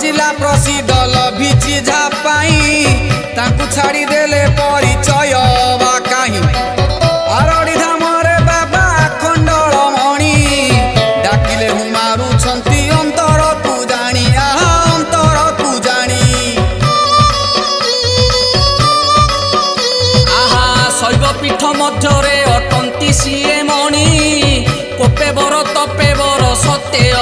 खोजिला प्रसिद्ध लभिची झापाई ताकू छाड़ी देले परिचय बा काहीं अरड़ी धामरे बाबा खंडल मणि डाकिले हूँ मारुछंती अंतर को जानी आहा अंतर को जानी आहा शैव पीठ मध्यरे अटंती सीए मणि कोपे बर तपे बर सत्य